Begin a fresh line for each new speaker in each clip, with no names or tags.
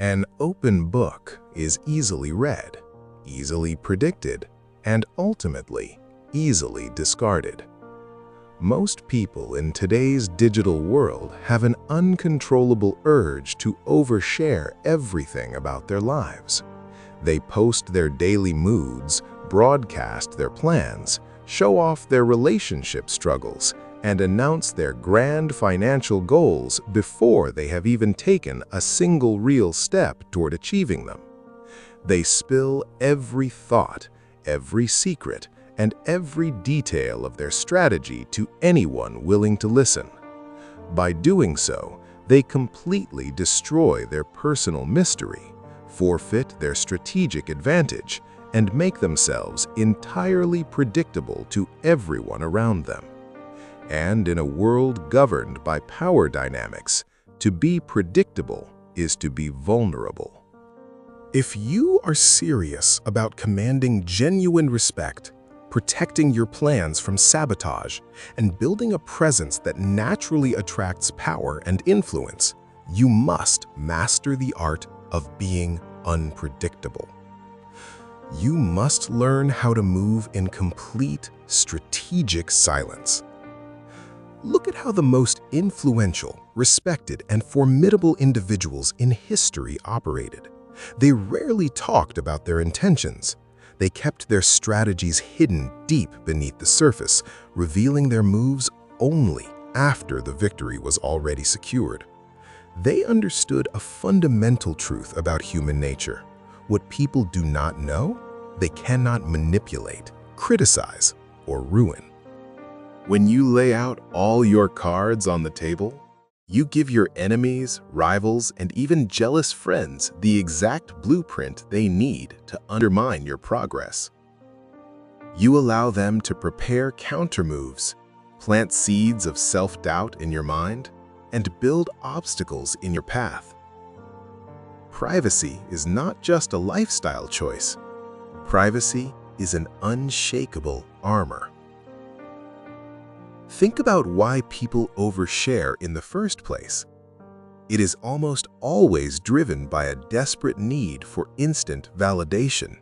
An open book is easily read, easily predicted, and ultimately easily discarded. Most people in today's digital world have an uncontrollable urge to overshare everything about their lives. They post their daily moods, broadcast their plans, show off their relationship struggles, and announce their grand financial goals before they have even taken a single real step toward achieving them. They spill every thought, every secret, and every detail of their strategy to anyone willing to listen. By doing so, they completely destroy their personal mystery, forfeit their strategic advantage, and make themselves entirely predictable to everyone around them. And in a world governed by power dynamics, to be predictable is to be vulnerable. If you are serious about commanding genuine respect, protecting your plans from sabotage, and building a presence that naturally attracts power and influence, you must master the art of being unpredictable. You must learn how to move in complete strategic silence. Look at how the most influential, respected, and formidable individuals in history operated. They rarely talked about their intentions. They kept their strategies hidden deep beneath the surface, revealing their moves only after the victory was already secured. They understood a fundamental truth about human nature. What people do not know, they cannot manipulate, criticize, or ruin. When you lay out all your cards on the table, you give your enemies, rivals, and even jealous friends the exact blueprint they need to undermine your progress. You allow them to prepare countermoves, plant seeds of self-doubt in your mind, and build obstacles in your path. Privacy is not just a lifestyle choice. Privacy is an unshakable armor. Think about why people overshare in the first place. It is almost always driven by a desperate need for instant validation.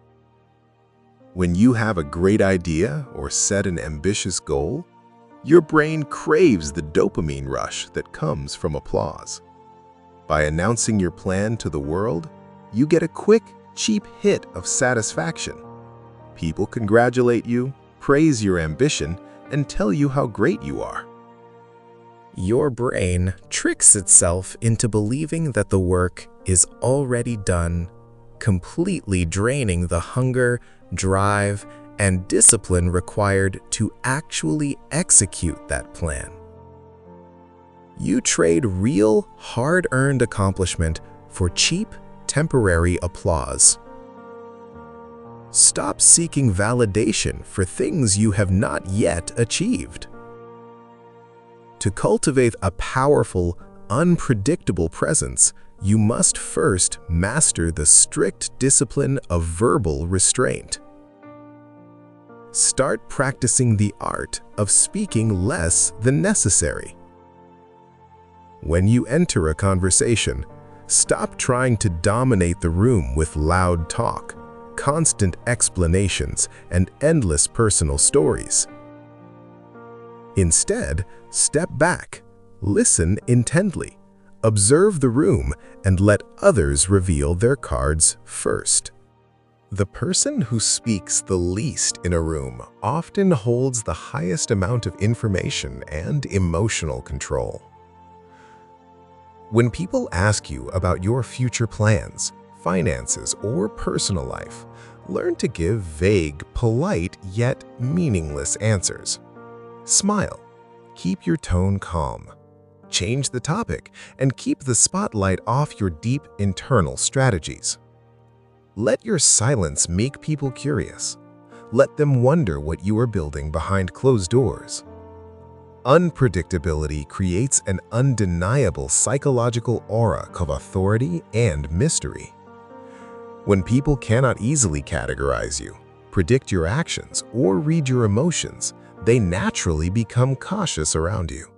When you have a great idea or set an ambitious goal, your brain craves the dopamine rush that comes from applause. By announcing your plan to the world, you get a quick, cheap hit of satisfaction. People congratulate you, praise your ambition, and tell you how great you are.
Your brain tricks itself into believing that the work is already done, completely draining the hunger, drive, and discipline required to actually execute that plan. You trade real, hard-earned accomplishment for cheap, temporary applause. Stop seeking validation for things you have not yet achieved. To cultivate a powerful, unpredictable presence, you must first master the strict discipline of verbal restraint. Start practicing the art of speaking less than necessary. When you enter a conversation, stop trying to dominate the room with loud talk, constant explanations, and endless personal stories. Instead, step back, listen intently, observe the room, and let others reveal their cards first. The person who speaks the least in a room often holds the highest amount of information and emotional control. When people ask you about your future plans, finances, or personal life, learn to give vague, polite, yet meaningless answers. Smile. Keep your tone calm. Change the topic and keep the spotlight off your deep internal strategies. Let your silence make people curious. Let them wonder what you are building behind closed doors. Unpredictability creates an undeniable psychological aura of authority and mystery. When people cannot easily categorize you, predict your actions, or read your emotions, they naturally become cautious around you.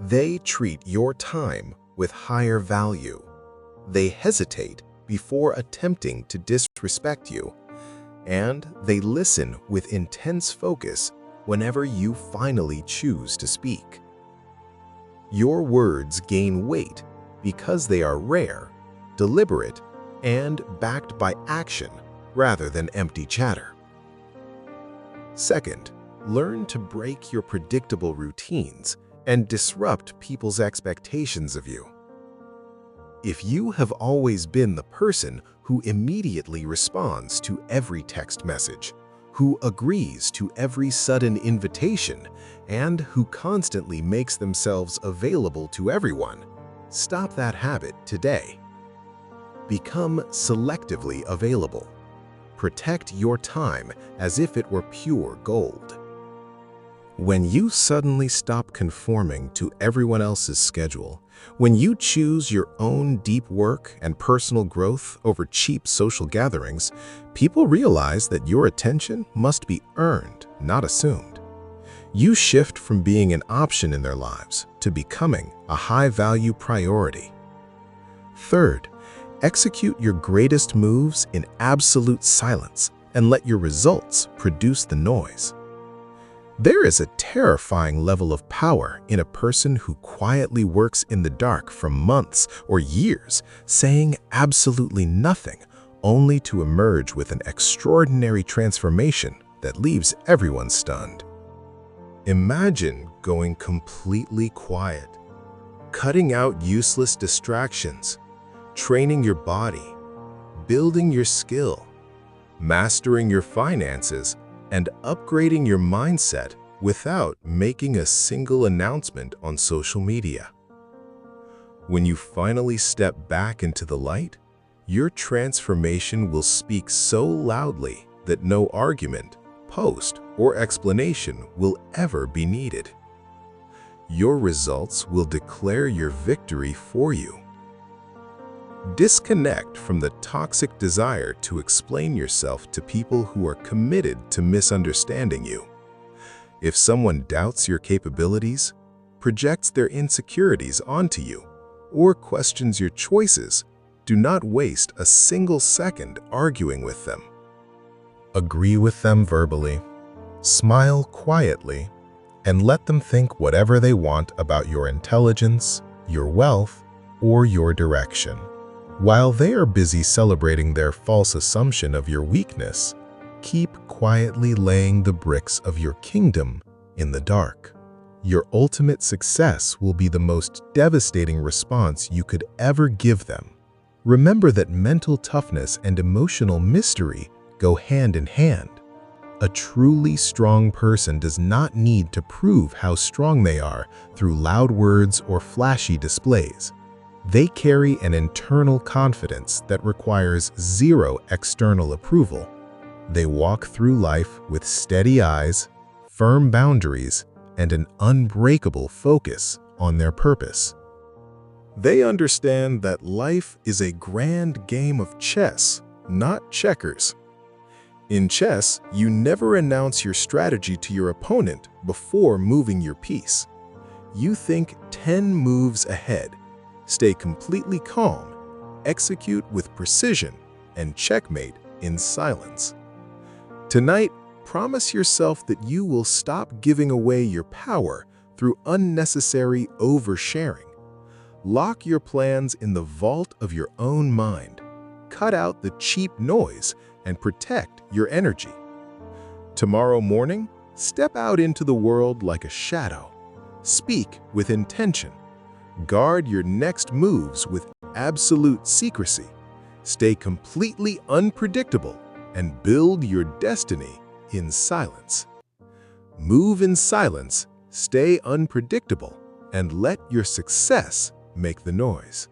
They treat your time with higher value. They hesitate before attempting to disrespect you, and they listen with intense focus whenever you finally choose to speak. Your words gain weight because they are rare, deliberate, and backed by action rather than empty chatter. Second, learn to break your predictable routines and disrupt people's expectations of you. If you have always been the person who immediately responds to every text message, who agrees to every sudden invitation, and who constantly makes themselves available to everyone, stop that habit today. Become selectively available. Protect your time as if it were pure gold. When you suddenly stop conforming to everyone else's schedule, when you choose your own deep work and personal growth over cheap social gatherings, people realize that your attention must be earned, not assumed. You shift from being an option in their lives to becoming a high-value priority. Third, execute your greatest moves in absolute silence and let your results produce the noise. There is a terrifying level of power in a person who quietly works in the dark for months or years, saying absolutely nothing, only to emerge with an extraordinary transformation that leaves everyone stunned. Imagine going completely quiet, cutting out useless distractions, training your body, building your skill, mastering your finances, and upgrading your mindset without making a single announcement on social media. When you finally step back into the light, your transformation will speak so loudly that no argument, post, or explanation will ever be needed. Your results will declare your victory for you. Disconnect from the toxic desire to explain yourself to people who are committed to misunderstanding you. If someone doubts your capabilities, projects their insecurities onto you, or questions your choices, do not waste a single second arguing with them. Agree with them verbally, smile quietly, and let them think whatever they want about your intelligence, your wealth, or your direction. While they are busy celebrating their false assumption of your weakness, keep quietly laying the bricks of your kingdom in the dark. Your ultimate success will be the most devastating response you could ever give them. Remember that mental toughness and emotional mystery go hand in hand. A truly strong person does not need to prove how strong they are through loud words or flashy displays. They carry an internal confidence that requires zero external approval. They walk through life with steady eyes, firm boundaries, and an unbreakable focus on their purpose. They understand that life is a grand game of chess, not checkers. In chess, you never announce your strategy to your opponent before moving your piece. You think 10 moves ahead. Stay completely calm, execute with precision, and checkmate in silence. Tonight, promise yourself that you will stop giving away your power through unnecessary oversharing. Lock your plans in the vault of your own mind. Cut out the cheap noise and protect your energy. Tomorrow morning, step out into the world like a shadow. Speak with intention. Guard your next moves with absolute secrecy. Stay completely unpredictable and build your destiny in silence. Move in silence, stay unpredictable, and let your success make the noise.